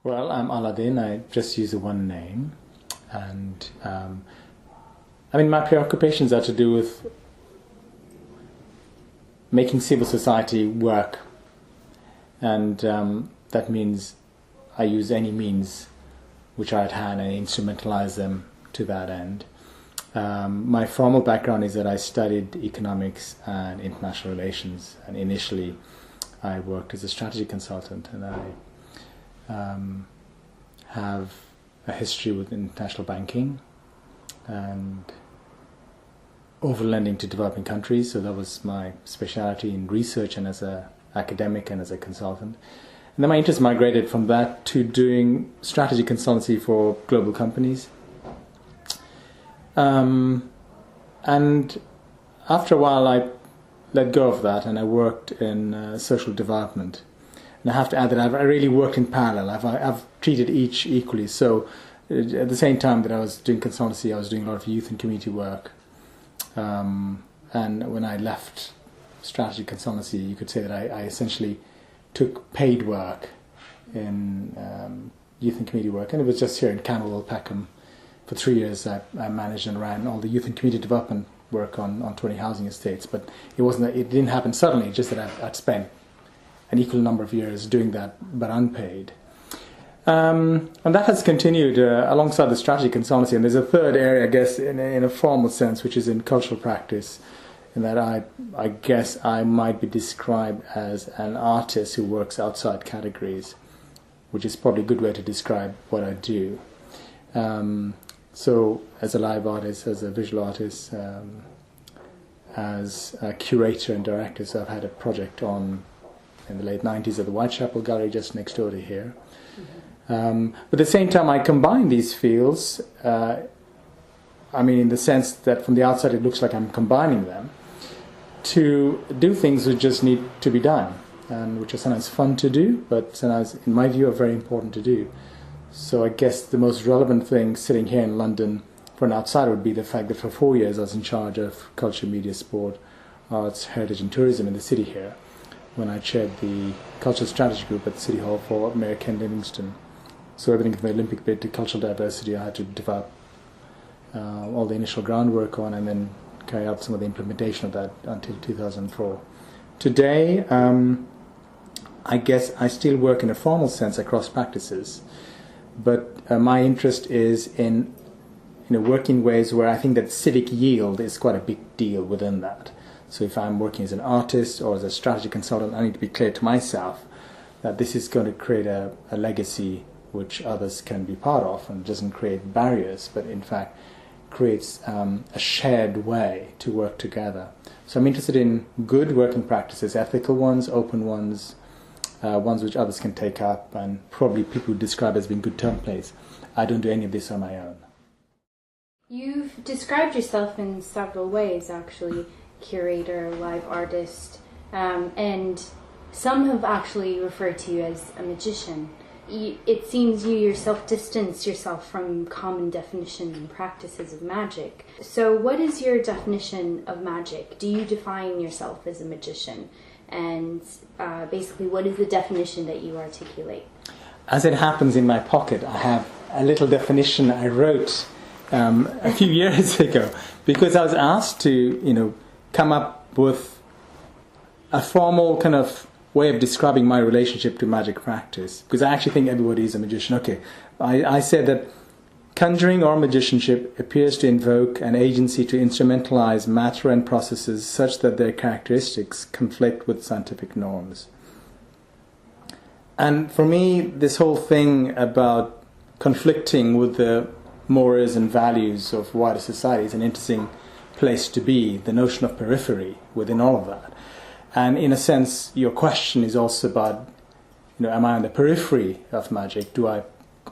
Well, I'm Aladin. I just use the one name. And my preoccupations are to do with making civil society work. And that means I use any means which are at hand and instrumentalize them to that end. My formal background is that I studied economics and international relations, and initially I worked as a strategy consultant, and I have a history with international banking and overlending to developing countries, so that was my speciality in research and as an academic and as a consultant. And then my interest migrated from that to doing strategy consultancy for global companies. And after a while I let go of that and I worked in social development. And I have to add that I really worked in parallel. I've treated each equally. So at the same time that I was doing consultancy, I was doing a lot of youth and community work. And when I left strategy consultancy, you could say that I essentially took paid work in youth and community work. And it was just here in Camberwell, Peckham. For 3 years I managed and ran all the youth and community development work on 20 housing estates. But it didn't happen suddenly, just that I'd spent an equal number of years doing that, but unpaid. And that has continued alongside the strategy consultancy. And there's a third area, I guess, in a formal sense, which is in cultural practice, in that I guess I might be described as an artist who works outside categories, which is probably a good way to describe what I do. So as a live artist, as a visual artist, as a curator and director, so I've had a project in the late 90s at the Whitechapel Gallery just next door to here. Mm-hmm. But at the same time I combine these fields, in the sense that from the outside it looks like I'm combining them, to do things which just need to be done, and which are sometimes fun to do, but sometimes, in my view, are very important to do. So I guess the most relevant thing sitting here in London for an outsider would be the fact that for 4 years I was in charge of culture, media, sport, arts, heritage and tourism in the city here, when I chaired the cultural strategy group at the City Hall for Mayor Ken Livingstone. So everything from the Olympic bid to cultural diversity I had to develop all the initial groundwork on, and then carry out some of the implementation of that until 2004. Today, I guess I still work in a formal sense across practices, but my interest is in working ways where I think that civic yield is quite a big deal within that. So if I'm working as an artist or as a strategy consultant, I need to be clear to myself that this is going to create a legacy which others can be part of, and doesn't create barriers, but in fact creates a shared way to work together. So I'm interested in good working practices, ethical ones, open ones, ones which others can take up, and probably people would describe as being good templates. I don't do any of this on my own. You've described yourself in several ways, actually. Curator, live artist, and some have actually referred to you as a magician. It seems you yourself distance yourself from common definitions and practices of magic. So what is your definition of magic? Do you define yourself as a magician? And basically, what is the definition that you articulate? As it happens, in my pocket I have a little definition I wrote a few years ago, because I was asked to come up with a formal kind of way of describing my relationship to magic practice, because I actually think everybody is a magician. Okay, I said that conjuring or magicianship appears to invoke an agency to instrumentalize matter and processes such that their characteristics conflict with scientific norms. And for me, this whole thing about conflicting with the mores and values of wider society is an interesting place to be, the notion of periphery within all of that. And in a sense, your question is also about, am I on the periphery of magic? Do I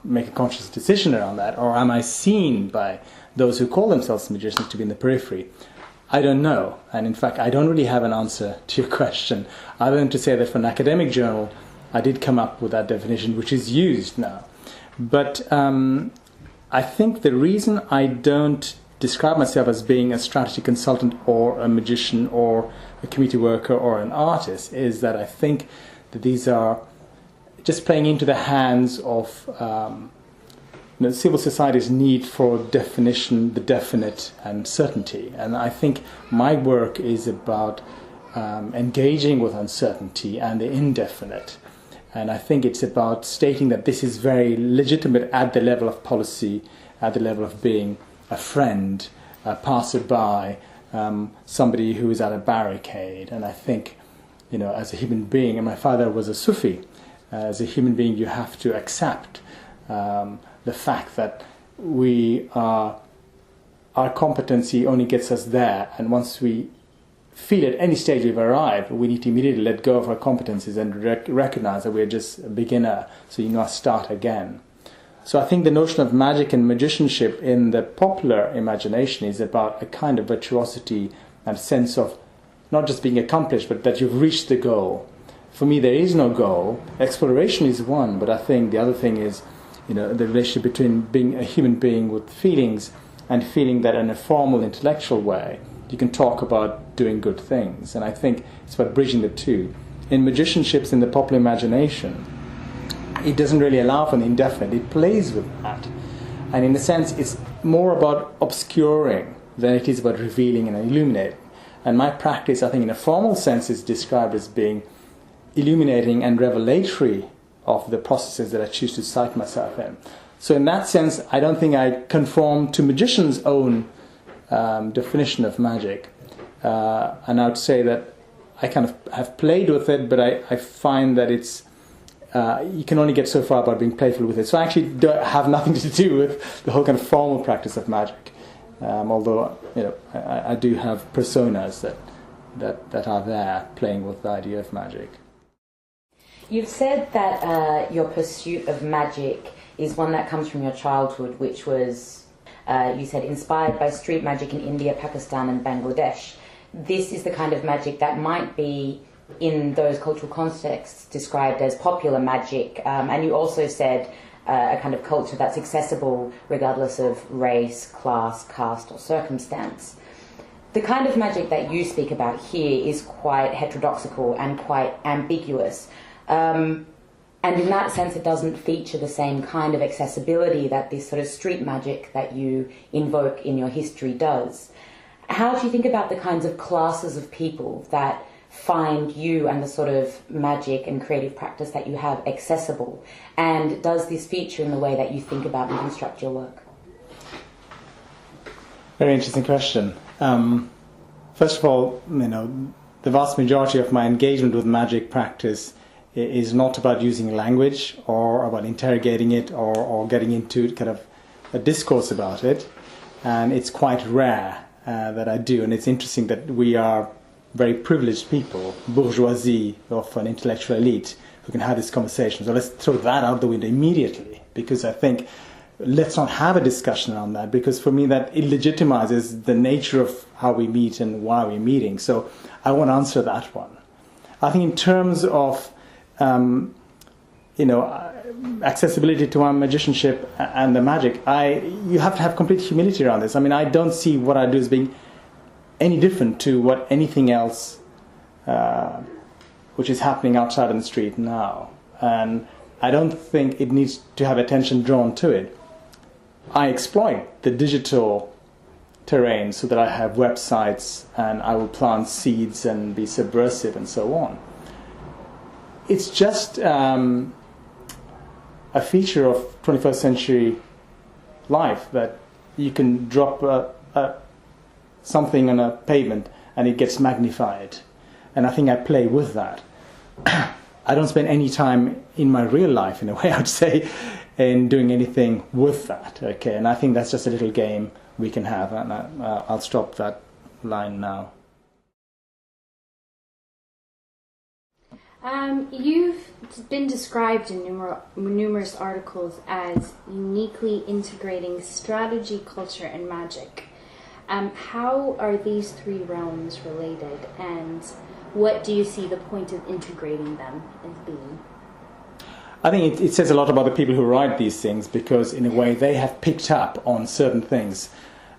make a conscious decision around that? Or am I seen by those who call themselves magicians to be in the periphery? I don't know. And in fact, I don't really have an answer to your question, other than to say that for an academic journal, I did come up with that definition, which is used now. But I think the reason I don't describe myself as being a strategy consultant or a magician or a community worker or an artist is that I think that these are just playing into the hands of civil society's need for definition, the definite, and certainty. And I think my work is about engaging with uncertainty and the indefinite. And I think it's about stating that this is very legitimate at the level of policy, at the level of being a friend, a passerby, somebody who is at a barricade. And I think, as a human being, and my father was a Sufi, as a human being you have to accept the fact that our competency only gets us there, and once we feel at any stage we've arrived, we need to immediately let go of our competencies and recognize that we're just a beginner, so you must start again. So I think the notion of magic and magicianship in the popular imagination is about a kind of virtuosity and sense of not just being accomplished, but that you've reached the goal. For me, there is no goal. Exploration is one, but I think the other thing is, the relationship between being a human being with feelings and feeling that in a formal intellectual way you can talk about doing good things. And I think it's about bridging the two. In magicianships in the popular imagination, it doesn't really allow for the indefinite. It plays with that. And in a sense, it's more about obscuring than it is about revealing and illuminating. And my practice, I think, in a formal sense, is described as being illuminating and revelatory of the processes that I choose to cite myself in. So in that sense, I don't think I conform to magician's own definition of magic. And I would say that I kind of have played with it, but I find that it's you can only get so far by being playful with it. So I actually don't have nothing to do with the whole kind of formal practice of magic. Although I do have personas that are there playing with the idea of magic. You've said that your pursuit of magic is one that comes from your childhood, which was, you said, inspired by street magic in India, Pakistan and Bangladesh. This is the kind of magic that might be, in those cultural contexts, described as popular magic. And you also said a kind of culture that's accessible regardless of race, class, caste or circumstance. The kind of magic that you speak about here is quite heterodoxical and quite ambiguous. And in that sense, it doesn't feature the same kind of accessibility that this sort of street magic that you invoke in your history does. How do you think about the kinds of classes of people that find you and the sort of magic and creative practice that you have accessible? And does this feature in the way that you think about and construct your work? Very interesting question. First of all, the vast majority of my engagement with magic practice is not about using language or about interrogating it or getting into kind of a discourse about it. And it's quite rare that I do. And it's interesting that we are very privileged people, bourgeoisie of an intellectual elite, who can have this conversation. So let's throw that out the window immediately, because I think let's not have a discussion on that, because for me that illegitimizes the nature of how we meet and why we're meeting. So I won't answer that one. I think in terms of accessibility to my magicianship and the magic, you have to have complete humility around this. I mean, I don't see what I do as being any different to what anything else which is happening outside on the street now. And I don't think it needs to have attention drawn to it. I exploit the digital terrain so that I have websites and I will plant seeds and be subversive and so on. It's just a feature of 21st century life that you can drop something on a pavement and it gets magnified. And I think I play with that. I don't spend any time in my real life, in a way, I would say, in doing anything with that. Okay, and I think that's just a little game we can have. And I'll stop that line now. You've been described in numerous articles as uniquely integrating strategy, culture, and magic. How are these three realms related, and what do you see the point of integrating them as being? I think it says a lot about the people who write these things, because in a way they have picked up on certain things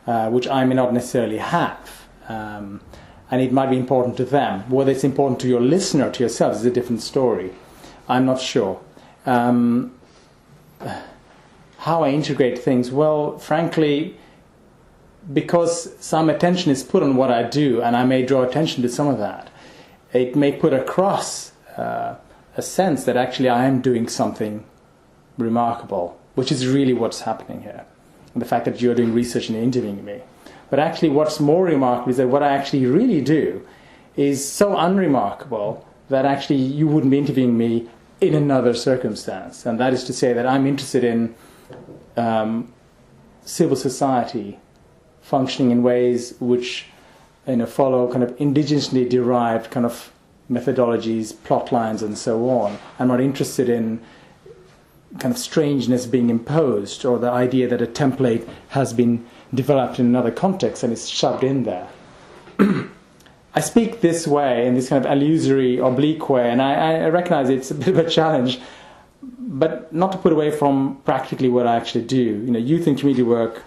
which I may not necessarily have. And it might be important to them. Whether it's important to your listener, to yourself, is a different story. I'm not sure. how I integrate things, well, frankly, because some attention is put on what I do, and I may draw attention to some of that, it may put across a sense that actually I am doing something remarkable, which is really what's happening here. And the fact that you're doing research and interviewing me. But actually what's more remarkable is that what I actually really do is so unremarkable that actually you wouldn't be interviewing me in another circumstance. And that is to say that I'm interested in civil society functioning in ways which follow kind of indigenously derived kind of methodologies, plot lines, and so on. I'm not interested in kind of strangeness being imposed or the idea that a template has been developed in another context and is shoved in there. I speak this way, in this kind of illusory, oblique way, and I recognize it's a bit of a challenge, but not to put away from practically what I actually do. Youth and community work,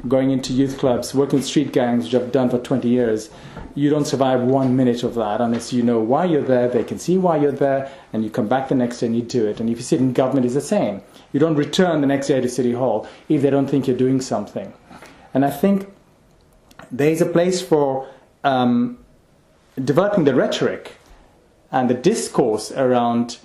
going into youth clubs, working with street gangs, which I've done for 20 years, you don't survive 1 minute of that unless you know why you're there, they can see why you're there, and you come back the next day and you do it. And if you sit in government, it's the same. You don't return the next day to City Hall if they don't think you're doing something. And I think there's a place for developing the rhetoric and the discourse around,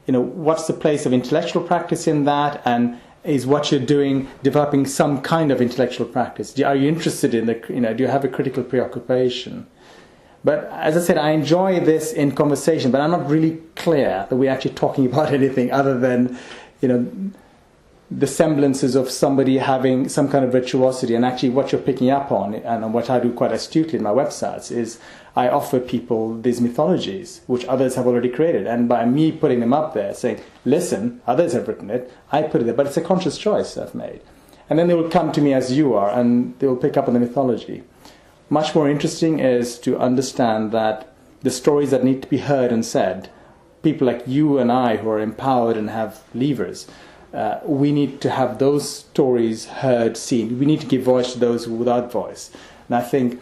what's the place of intellectual practice in that, and is what you're doing developing some kind of intellectual practice? Are you interested in do you have a critical preoccupation? But as I said, I enjoy this in conversation, but I'm not really clear that we're actually talking about anything other than, the semblances of somebody having some kind of virtuosity. And actually what you're picking up on, and what I do quite astutely in my websites, is I offer people these mythologies, which others have already created. And by me putting them up there, saying, listen, others have written it, I put it there, but it's a conscious choice I've made. And then they will come to me as you are, and they will pick up on the mythology. Much more interesting is to understand that the stories that need to be heard and said, people like you and I who are empowered and have levers, we need to have those stories heard, seen. We need to give voice to those without voice. And I think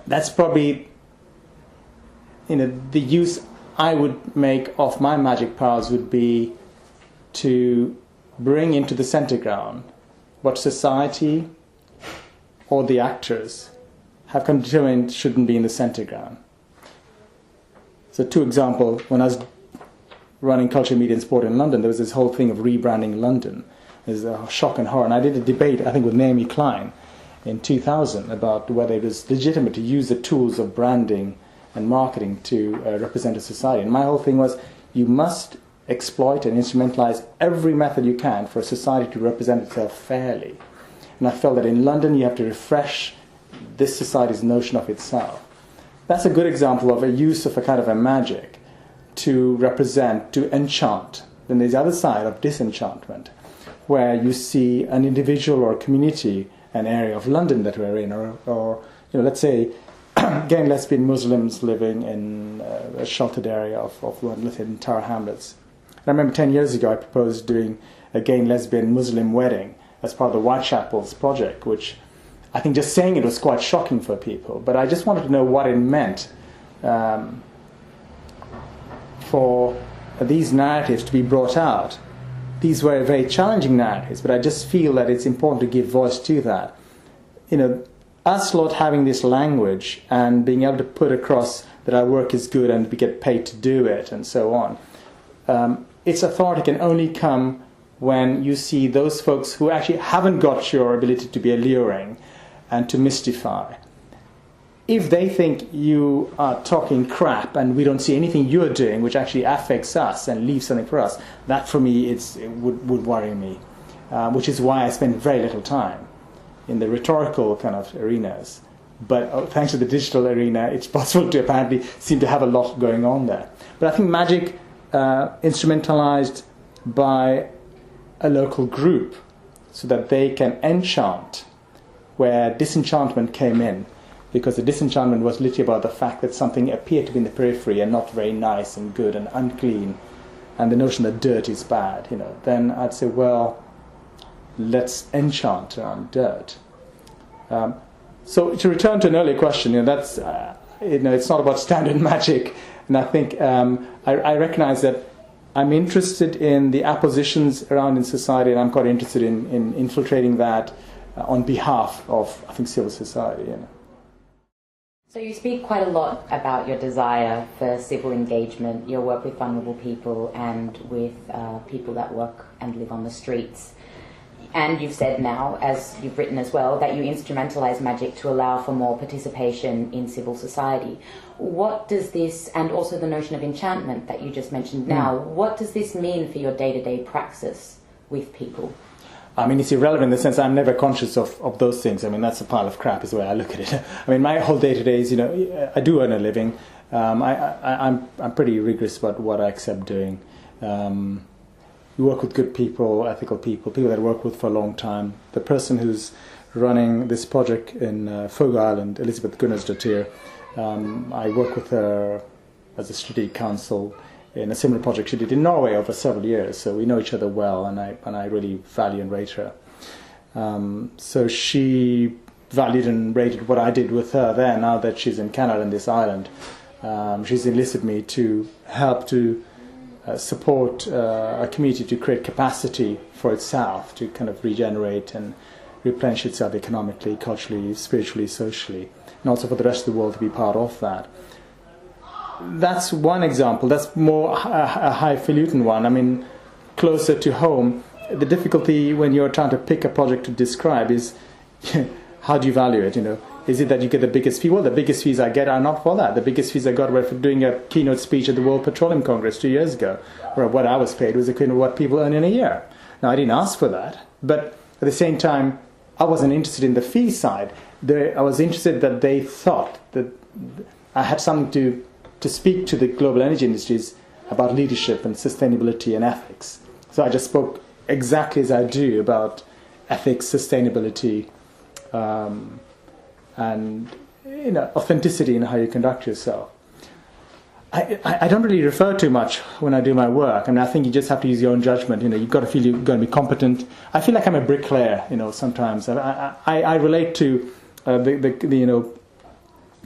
that's probably, the use I would make of my magic powers would be to bring into the center ground what society or the actors have come to determine shouldn't be in the center ground. So, 2 examples. When I was running culture, media and sport in London, there was this whole thing of rebranding London. There's a shock and horror. And I did a debate, I think, with Naomi Klein in 2000 about whether it was legitimate to use the tools of branding and marketing to represent a society. And my whole thing was, you must exploit and instrumentalize every method you can for a society to represent itself fairly. And I felt that in London you have to refresh this society's notion of itself. That's a good example of a use of a kind of a magic to represent, to enchant. Then there's the other side of disenchantment, where you see an individual or a community, an area of London that we're in, or let's say gay and lesbian Muslims living in a sheltered area of London, let's say in Tower Hamlets. And I remember 10 years ago I proposed doing a gay and lesbian Muslim wedding as part of the Whitechapel's project, which I think just saying it was quite shocking for people. But I just wanted to know what it meant for these narratives to be brought out. These were very challenging narratives, but I just feel that it's important to give voice to that. Us lot having this language and being able to put across that our work is good and we get paid to do it and so on, its authority can only come when you see those folks who actually haven't got your ability to be alluring and to mystify. If they think you are talking crap and we don't see anything you're doing which actually affects us and leaves something for us, that for me it would worry me, which is why I spend very little time in the rhetorical kind of arenas. But thanks to the digital arena, it's possible to apparently seem to have a lot going on there. But I think magic instrumentalized by a local group so that they can enchant where disenchantment came in, because the disenchantment was literally about the fact that something appeared to be in the periphery and not very nice and good and unclean, and the notion that dirt is bad, then I'd say, well, let's enchant around dirt. So to return to an earlier question, that's it's not about standard magic, and I think I recognize that I'm interested in the oppositions around in society, and I'm quite interested in infiltrating that on behalf of, I think, civil society. You know. So you speak quite a lot about your desire for civil engagement, your work with vulnerable people and with people that work and live on the streets. And you've said now, as you've written as well, that you instrumentalise magic to allow for more participation in civil society. What does this, and also the notion of enchantment that you just mentioned now, what does this mean for your day-to-day praxis with people? I mean, it's irrelevant in the sense I'm never conscious of those things. I mean, that's a pile of crap is the way I look at it. I mean, my whole day-to-day is, you know, I do earn a living. I'm pretty rigorous about what I accept doing. You work with good people, ethical people that I work with for a long time. The person who's running this project in Fogo Island, Elizabeth Gunnarsdottir, I work with her as a strategic counsel in a similar project she did in Norway over several years. So we know each other well, and I really value and rate her. So she valued and rated what I did with her there. Now that she's in Canada and this island, she's enlisted me to help to support a community to create capacity for itself to kind of regenerate and replenish itself economically, culturally, spiritually, socially, and also for the rest of the world to be part of that. That's one example. That's more a highfalutin one. I mean, closer to home, the difficulty when you're trying to pick a project to describe is how do you value it, you know? Is it that you get the biggest fee? Well, the biggest fees I get are not for that. The biggest fees I got were for doing a keynote speech at the World Petroleum Congress 2 years ago, where what I was paid was equivalent to what people earn in a year. Now, I didn't ask for that, but at the same time, I wasn't interested in the fee side. I was interested that they thought that I had something to speak to the global energy industries about leadership and sustainability and ethics. So I just spoke exactly as I do about ethics, sustainability, and authenticity in how you conduct yourself. I don't really refer too much when I do my work. I mean, I think you just have to use your own judgment. You know, you've got to feel you're going to be competent. I feel like I'm a bricklayer. You know, sometimes I relate to the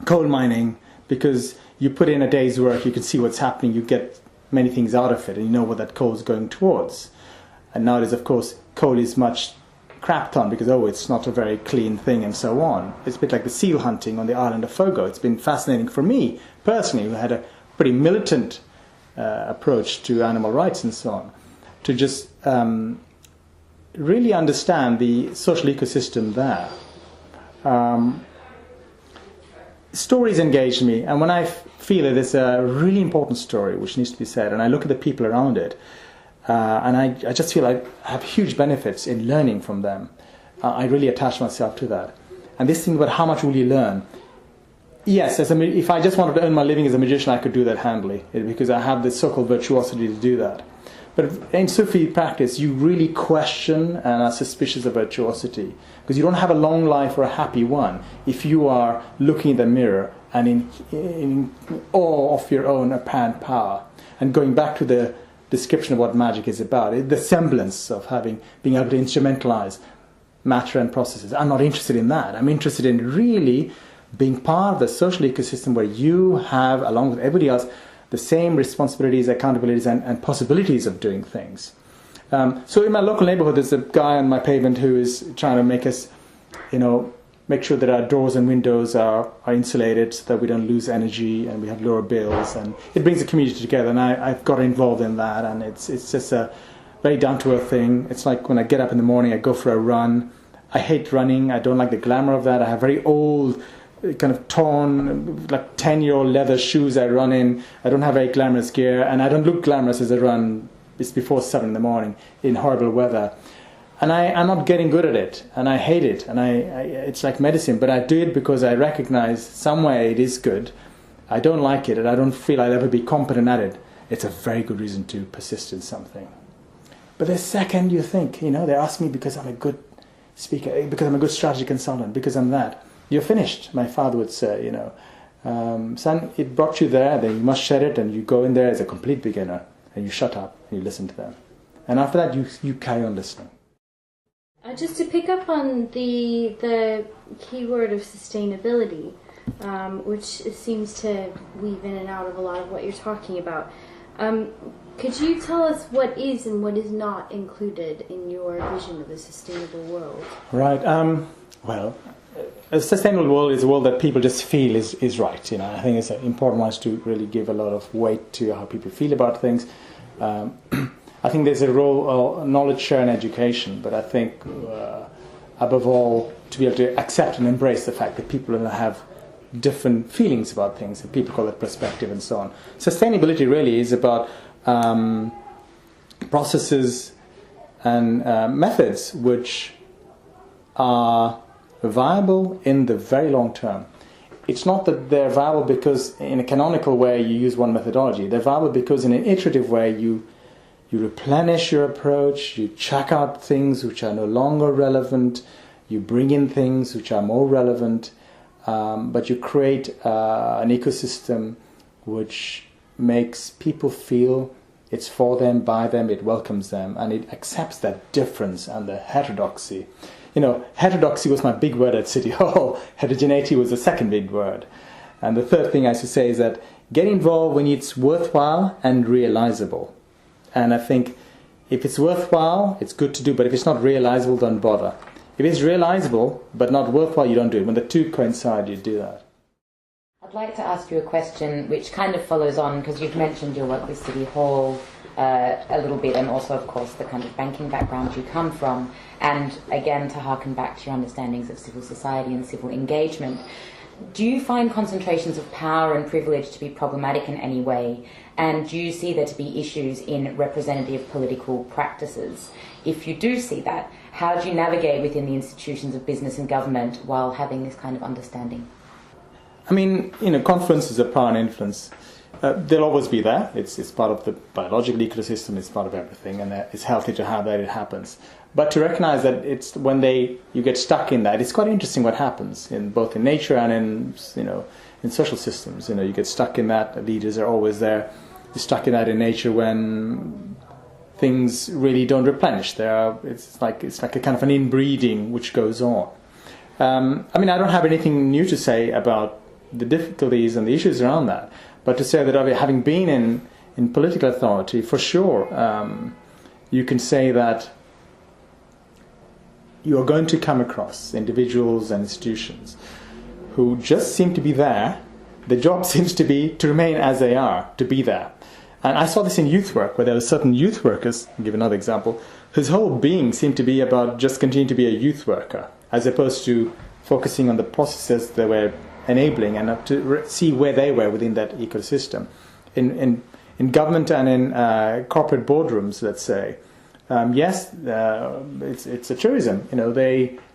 coal mining, because you put in a day's work, you can see what's happening, you get many things out of it, and you know what that coal is going towards. And nowadays, of course, coal is much crapped on because, it's not a very clean thing and so on. It's a bit like the seal hunting on the island of Fogo. It's been fascinating for me, personally, who had a pretty militant approach to animal rights and so on, to just really understand the social ecosystem there. Stories engage me, and when I feel that there's a really important story which needs to be said, and I look at the people around it, and I just feel I have huge benefits in learning from them. I really attach myself to that. And this thing about how much will you learn? Yes, if I just wanted to earn my living as a magician, I could do that handily, because I have this so-called virtuosity to do that. But in Sufi practice, you really question and are suspicious of virtuosity, because you don't have a long life or a happy one if you are looking in the mirror and in awe of your own apparent power. And going back to the description of what magic is about, the semblance of being able to instrumentalize matter and processes. I'm not interested in that. I'm interested in really being part of the social ecosystem where you have, along with everybody else, the same responsibilities, accountabilities, and possibilities of doing things. So in my local neighborhood, there's a guy on my pavement who is trying to make us, make sure that our doors and windows are insulated so that we don't lose energy and we have lower bills. And it brings the community together, and I've got involved in that. And it's just a very down-to-earth thing. It's like when I get up in the morning, I go for a run. I hate running. I don't like the glamour of that. I have very old, kind of torn, like 10-year-old leather shoes I run in. I don't have very glamorous gear, and I don't look glamorous as I run. It's before 7 in the morning in horrible weather. And I'm not getting good at it, and I hate it, and it's like medicine, but I do it because I recognize somewhere it is good. I don't like it, and I don't feel I'll ever be competent at it. It's a very good reason to persist in something. But the second you think, they ask me because I'm a good speaker, because I'm a good strategy consultant, because I'm that, you're finished, my father would say, son, it brought you there, then you must shed it, and you go in there as a complete beginner, and you shut up, and you listen to them. And after that, you carry on listening. Just to pick up on the keyword of sustainability, which seems to weave in and out of a lot of what you're talking about. Could you tell us what is and what is not included in your vision of a sustainable world? Right. Well, a sustainable world is a world that people just feel is right. I think it's important one to really give a lot of weight to how people feel about things. I think there's a role of knowledge share and education, but I think above all to be able to accept and embrace the fact that people have different feelings about things, and people call it perspective and so on. Sustainability really is about processes and methods which are viable in the very long term. It's not that they're viable because in a canonical way you use one methodology. They're viable because in an iterative way you replenish your approach, you check out things which are no longer relevant, you bring in things which are more relevant, but you create an ecosystem which makes people feel it's for them, by them, it welcomes them, and it accepts that difference and the heterodoxy. Heterodoxy was my big word at City Hall. Heterogeneity was the second big word. And the third thing I should say is that get involved when it's worthwhile and realizable. And I think if it's worthwhile, it's good to do, but if it's not realizable, don't bother. If it's realizable but not worthwhile, you don't do it. When the two coincide, you do that. I'd like to ask you a question which kind of follows on, because you've mentioned your work with City Hall a little bit, and also, of course, the kind of banking background you come from, and again, to harken back to your understandings of civil society and civil engagement. Do you find concentrations of power and privilege to be problematic in any way? And do you see there to be issues in representative political practices? If you do see that, how do you navigate within the institutions of business and government while having this kind of understanding? I mean, confluences of power and influence, they'll always be there. It's part of the biological ecosystem, it's part of everything, and it's healthy to have that, it happens. But to recognize that it's when you get stuck in that, it's quite interesting what happens in both in nature and in social systems. You get stuck in that. Leaders are always there. You're stuck in that in nature when things really don't replenish. It's like a kind of an inbreeding which goes on. I don't have anything new to say about the difficulties and the issues around that, but to say that having been in political authority, for sure, you can say that you are going to come across individuals and institutions who just seem to be there. The job seems to be to remain as they are, to be there. And I saw this in youth work, where there were certain youth workers, I'll give another example, whose whole being seemed to be about just continuing to be a youth worker, as opposed to focusing on the processes they were enabling and to see where they were within that ecosystem. In government and in corporate boardrooms, let's say, yes, it's a truism.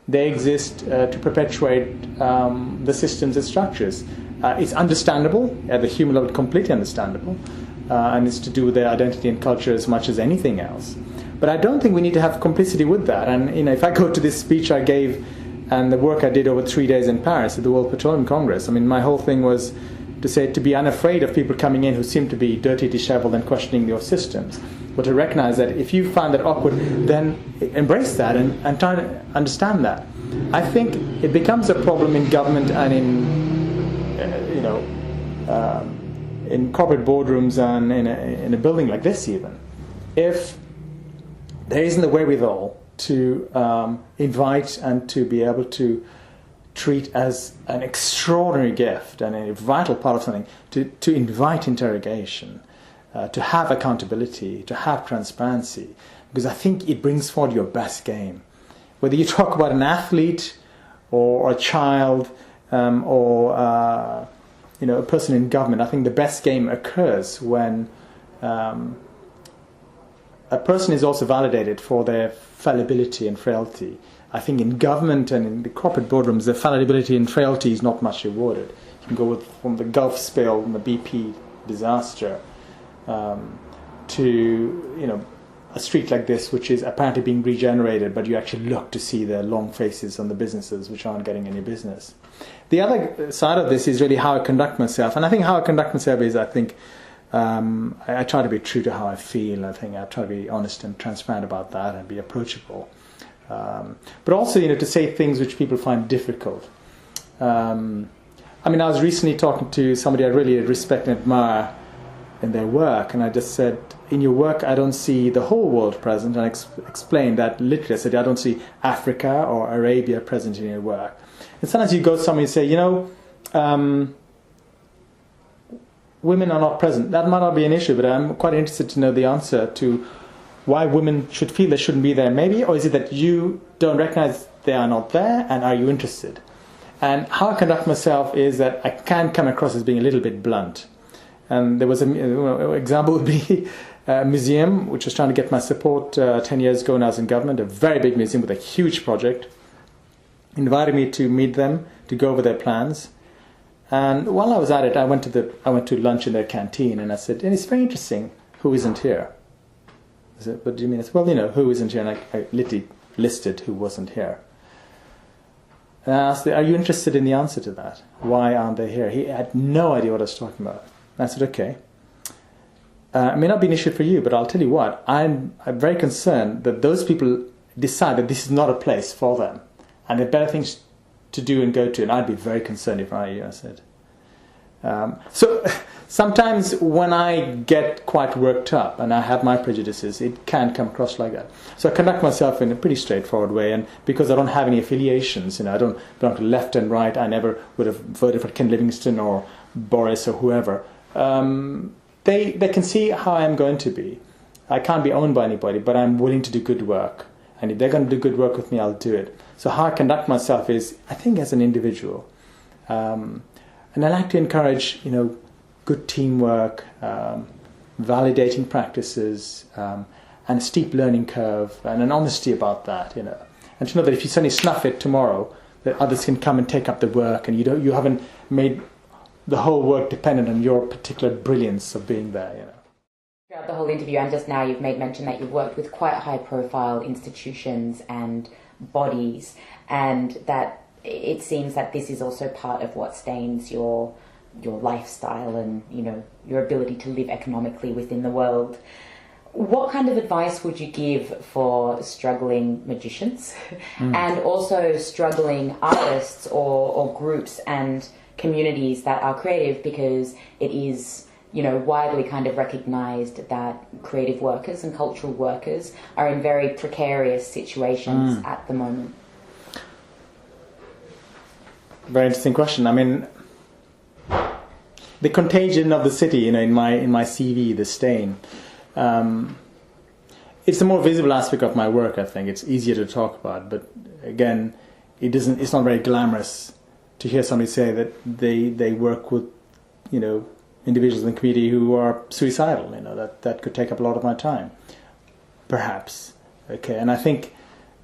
They exist to perpetuate the systems and structures. It's understandable at the human level, completely understandable, and it's to do with their identity and culture as much as anything else. But I don't think we need to have complicity with that. And if I go to this speech I gave and the work I did over 3 days in Paris at the World Petroleum Congress, my whole thing was to say to be unafraid of people coming in who seem to be dirty, disheveled, and questioning your systems. But to recognize that if you find that awkward, then embrace that and try to understand that. I think it becomes a problem in government and in corporate boardrooms and in a building like this even, if there isn't the wherewithal to invite and to be able to treat as an extraordinary gift and a vital part of something, to invite interrogation, to have accountability, to have transparency, because I think it brings forward your best game. Whether you talk about an athlete or a child or a person in government, I think the best game occurs when a person is also validated for their fallibility and frailty. I think in government and in the corporate boardrooms, the fallibility and frailty is not much rewarded. You can go from the Gulf spill and the BP disaster to a street like this, which is apparently being regenerated, but you actually look to see the long faces on the businesses which aren't getting any business. The other side of this is really how I conduct myself, and I think how I conduct myself is, I try to be true to how I feel. I think I try to be honest and transparent about that and be approachable. But also, to say things which people find difficult. I was recently talking to somebody I really respect and admire in their work, and I just said, in your work I don't see the whole world present, and explain that literally. I said I don't see Africa or Arabia present in your work. And sometimes you go somewhere and say, women are not present. That might not be an issue, but I'm quite interested to know the answer to why women should feel they shouldn't be there, maybe, or is it that you don't recognize they are not there, and are you interested? And how I conduct myself is that I can come across as being a little bit blunt. And there was an example would be a museum which was trying to get my support 10 years ago when I was in government, a very big museum with a huge project, invited me to meet them, to go over their plans. And while I was at it, I went to lunch in their canteen, and I said, and it's very interesting, who isn't here? I said, what do you mean? I said, well, who isn't here? And I literally listed who wasn't here. And I asked, are you interested in the answer to that? Why aren't they here? He had no idea what I was talking about. And I said, okay. It may not be an issue for you, but I'll tell you what, I'm very concerned that those people decide that this is not a place for them, and there are better things to do and go to, and I'd be very concerned if I were you, I said. So sometimes when I get quite worked up and I have my prejudices, it can come across like that. So I conduct myself in a pretty straightforward way, and because I don't have any affiliations, I don't belong to left and right, I never would have voted for Ken Livingstone or Boris or whoever. They can see how I'm going to be. I can't be owned by anybody, but I'm willing to do good work. And if they're going to do good work with me, I'll do it. So how I conduct myself is, I think, as an individual. And I like to encourage, good teamwork, validating practices, and a steep learning curve, and an honesty about that, And to know that if you suddenly snuff it tomorrow, that others can come and take up the work, and you haven't made the whole work dependent on your particular brilliance of being there, Throughout the whole interview and just now, you've made mention that you've worked with quite high-profile institutions and bodies, and that it seems that this is also part of what stains your lifestyle and your ability to live economically within the world. What kind of advice would you give for struggling magicians and also struggling artists or groups and communities that are creative, because it is widely kind of recognised that creative workers and cultural workers are in very precarious situations at the moment? Very interesting question. I mean, the contagion of the city, in my CV, the stain. It's the more visible aspect of my work. I think it's easier to talk about, but again, it's not very glamorous to hear somebody say that they work with individuals in the community who are suicidal. That could take up a lot of my time, perhaps. Okay, and I think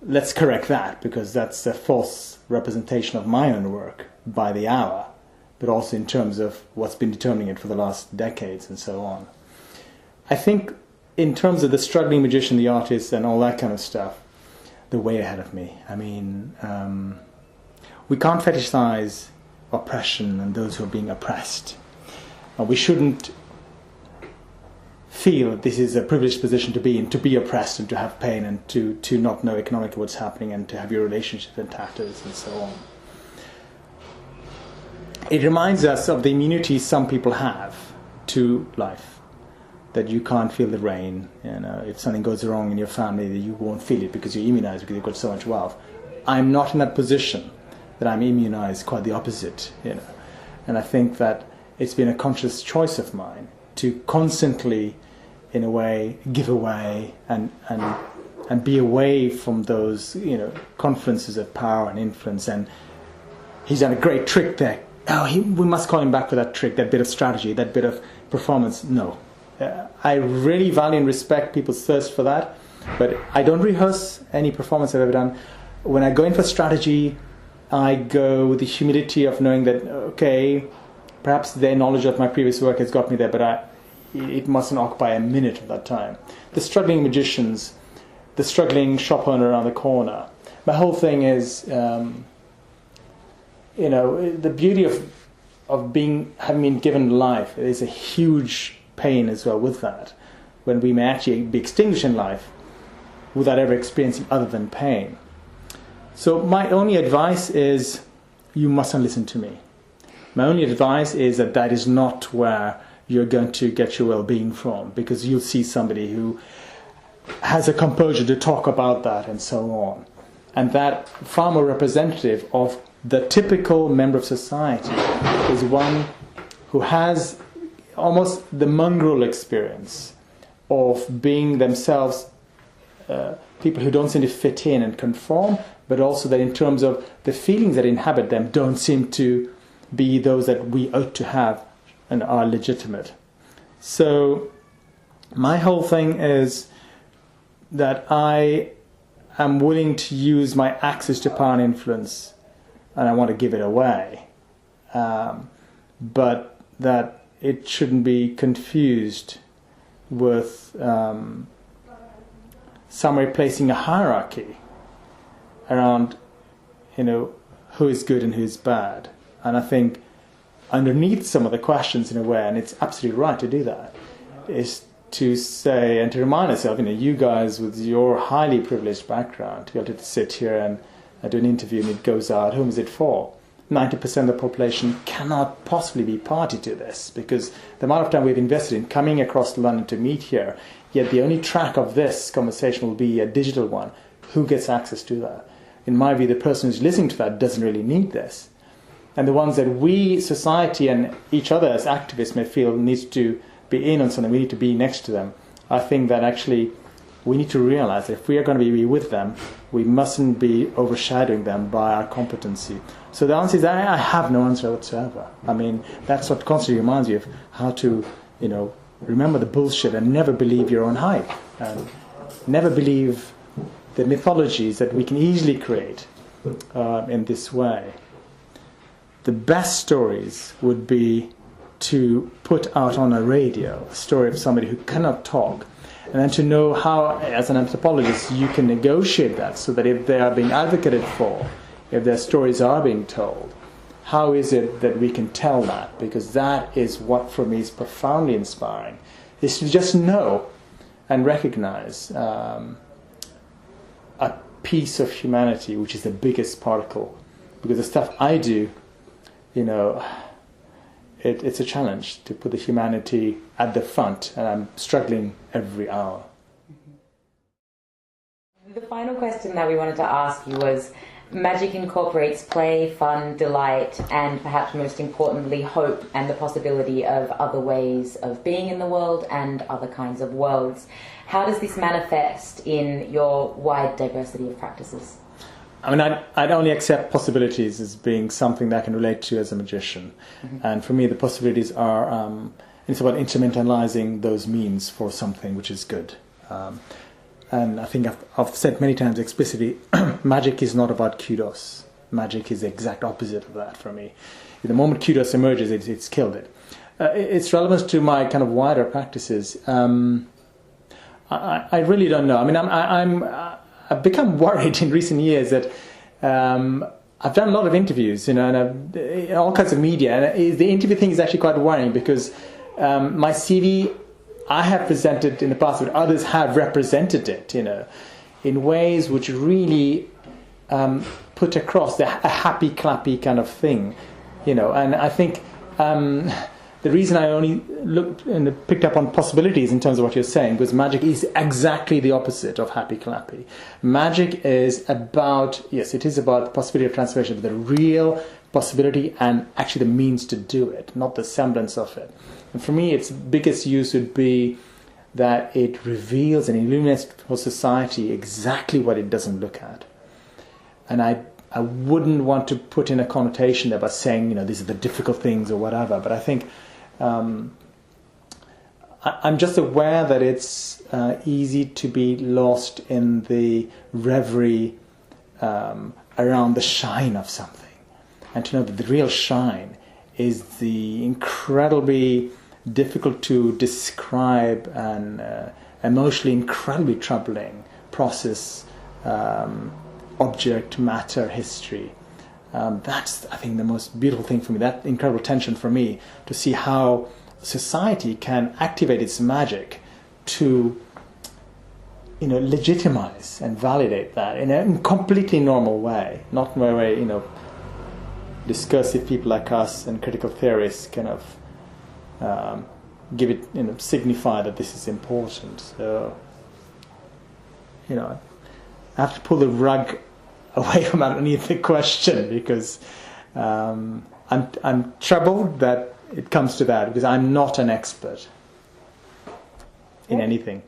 let's correct that, because that's a false representation of my own work by the hour, but also in terms of what's been determining it for the last decades and so on. I think in terms of the struggling magician, the artist, and all that kind of stuff, they're way ahead of me. I mean, we can't fetishize oppression and those who are being oppressed. We shouldn't feel that this is a privileged position to be in, to be oppressed and to have pain and to not know economically what's happening and to have your relationship in tatters and so on. It reminds us of the immunity some people have to life, that you can't feel the rain. If something goes wrong in your family, that you won't feel it because you're immunized, because you've got so much wealth. I'm not in that position that I'm immunized, quite the opposite. And I think that it's been a conscious choice of mine to constantly, in a way, give away and be away from those, confluences of power and influence. And he's done a great trick there. We must call him back for that trick, that bit of strategy, that bit of performance. No. I really value and respect people's thirst for that, but I don't rehearse any performance I've ever done. When I go in for strategy, I go with the humility of knowing that, okay, perhaps their knowledge of my previous work has got me there, but it mustn't occupy a minute of that time. The struggling magicians, the struggling shop owner around the corner, my whole thing is, the beauty of having been given life is a huge pain as well with that, when we may actually be extinguished in life without ever experiencing other than pain. So my only advice is, you mustn't listen to me. My only advice is that is not where you're going to get your well-being from, because you'll see somebody who has a composure to talk about that and so on. And that far more representative of the typical member of society is one who has almost the mongrel experience of being themselves people who don't seem to fit in and conform, but also that in terms of the feelings that inhabit them don't seem to be those that we ought to have and are legitimate. So my whole thing is that I am willing to use my access to power and influence, and I want to give it away, but that it shouldn't be confused with somewhere placing a hierarchy around, who is good and who is bad. And I think underneath some of the questions, in a way, and it's absolutely right to do that, is to say and to remind ourselves, you guys with your highly privileged background, to be able to sit here and do an interview and it goes out, whom is it for? 90% of the population cannot possibly be party to this, because the amount of time we've invested in coming across London to meet here, yet the only track of this conversation will be a digital one. Who gets access to that? In my view, the person who's listening to that doesn't really need this. And the ones that we, society, and each other as activists may feel needs to be in on something, we need to be next to them. I think that actually we need to realize that if we are going to be with them, we mustn't be overshadowing them by our competency. So the answer is I have no answer whatsoever. I mean, that's what constantly reminds you of how to, remember the bullshit and never believe your own hype. And never believe the mythologies that we can easily create in this way. The best stories would be to put out on a radio a story of somebody who cannot talk, and then to know how, as an anthropologist, you can negotiate that so that if they are being advocated for, if their stories are being told, how is it that we can tell that? Because that is what, for me, is profoundly inspiring, is to just know and recognize a piece of humanity, which is the biggest particle. Because the stuff I do, it's a challenge to put the humanity at the front, and I'm struggling every hour. The final question that we wanted to ask you was, magic incorporates play, fun, delight, and perhaps most importantly, hope and the possibility of other ways of being in the world and other kinds of worlds. How does this manifest in your wide diversity of practices? I mean, I'd only accept possibilities as being something that I can relate to as a magician. Mm-hmm. And for me, the possibilities are, it's about instrumentalizing those means for something which is good. And I think I've said many times explicitly, magic is not about kudos. Magic is the exact opposite of that for me. The moment kudos emerges, it's killed it. Its relevance to my kind of wider practices, I really don't know. I mean, I've become worried in recent years that I've done a lot of interviews, and all kinds of media, and the interview thing is actually quite worrying because my CV, I have presented in the past, but others have represented it, in ways which really put across a happy, clappy kind of thing, And I think the reason I only looked and picked up on possibilities in terms of what you're saying, because magic is exactly the opposite of happy, clappy. Magic is about, yes, it is about the possibility of transformation, but the real possibility and actually the means to do it, not the semblance of it. And for me, its biggest use would be that it reveals and illuminates for society exactly what it doesn't look at. And I wouldn't want to put in a connotation there by saying, these are the difficult things or whatever. But I think I'm just aware that it's easy to be lost in the reverie around the shine of something. And to know that the real shine is the incredibly difficult to describe and emotionally incredibly troubling process, object, matter, history. That's, I think, the most beautiful thing for me, that incredible tension for me, to see how society can activate its magic to legitimize and validate that in a completely normal way, not where discursive people like us and critical theorists kind of give it, signify that this is important. So, I have to pull the rug away from underneath the question, because I'm troubled that it comes to that, because I'm not an expert in anything.